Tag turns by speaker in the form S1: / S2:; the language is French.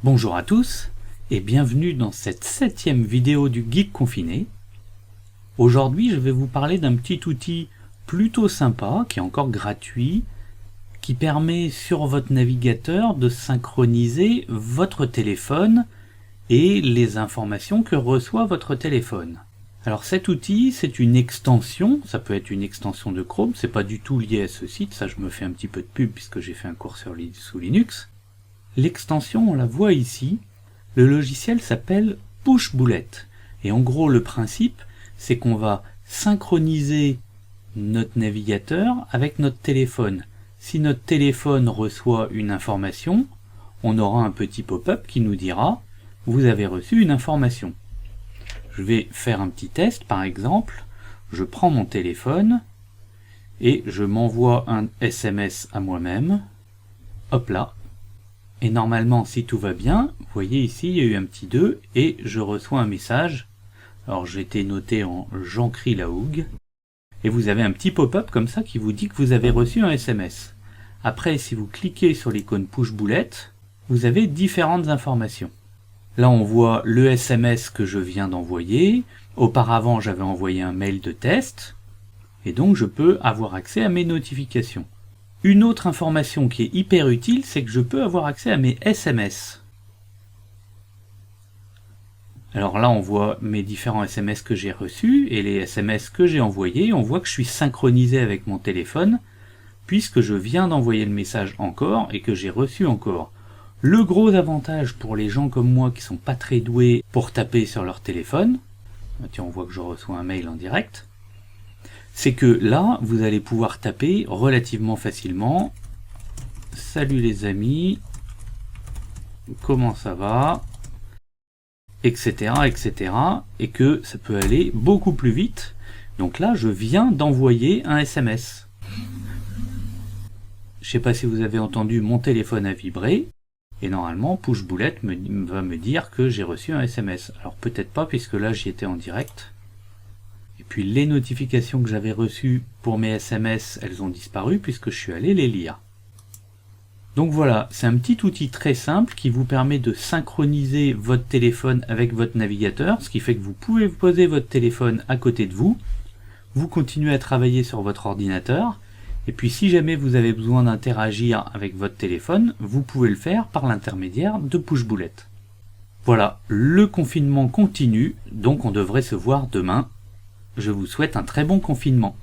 S1: Bonjour à tous et bienvenue dans cette 7e vidéo du Geek Confiné. Aujourd'hui je vais vous parler d'un petit outil plutôt sympa, qui est encore gratuit, qui permet sur votre navigateur de synchroniser votre téléphone et les informations que reçoit votre téléphone. Alors cet outil, c'est une extension, ça peut être une extension de Chrome, c'est pas du tout lié à ce site, ça je me fais un petit peu de pub puisque j'ai fait un cours sous Linux. L'extension, on la voit ici, le logiciel s'appelle Pushbullet. Et en gros, le principe, c'est qu'on va synchroniser notre navigateur avec notre téléphone. Si notre téléphone reçoit une information, on aura un petit pop-up qui nous dira « Vous avez reçu une information ». Je vais faire un petit test, par exemple, je prends mon téléphone et je m'envoie un SMS à moi-même. Hop là. Et normalement, si tout va bien, vous voyez ici, il y a eu un petit 2 et je reçois un message. Alors j'ai été noté en Jean-Cri la Hougue. Et vous avez un petit pop-up comme ça qui vous dit que vous avez reçu un SMS. Après, si vous cliquez sur l'icône Pushbullet, vous avez différentes informations. Là, on voit le SMS que je viens d'envoyer. Auparavant, j'avais envoyé un mail de test. Et donc, je peux avoir accès à mes notifications. Une autre information qui est hyper utile, c'est que je peux avoir accès à mes SMS. Alors là, on voit mes différents SMS que j'ai reçus et les SMS que j'ai envoyés. On voit que je suis synchronisé avec mon téléphone puisque je viens d'envoyer le message encore et que j'ai reçu encore. Le gros avantage pour les gens comme moi qui sont pas très doués pour taper sur leur téléphone, tiens, on voit que je reçois un mail en direct, c'est que là, vous allez pouvoir taper relativement facilement « Salut les amis, comment ça va ?» etc. etc. et que ça peut aller beaucoup plus vite. Donc là, je viens d'envoyer un SMS. Je ne sais pas si vous avez entendu, mon téléphone a vibré. Et normalement, Pushbullet va me dire que j'ai reçu un SMS. Alors peut-être pas, puisque là, j'y étais en direct. Et puis les notifications que j'avais reçues pour mes SMS, elles ont disparu puisque je suis allé les lire. Donc voilà, c'est un petit outil très simple qui vous permet de synchroniser votre téléphone avec votre navigateur, ce qui fait que vous pouvez poser votre téléphone à côté de vous, vous continuez à travailler sur votre ordinateur, et puis si jamais vous avez besoin d'interagir avec votre téléphone, vous pouvez le faire par l'intermédiaire de Pushbullet. Voilà, le confinement continue, donc on devrait se voir demain. Je vous souhaite un très bon confinement.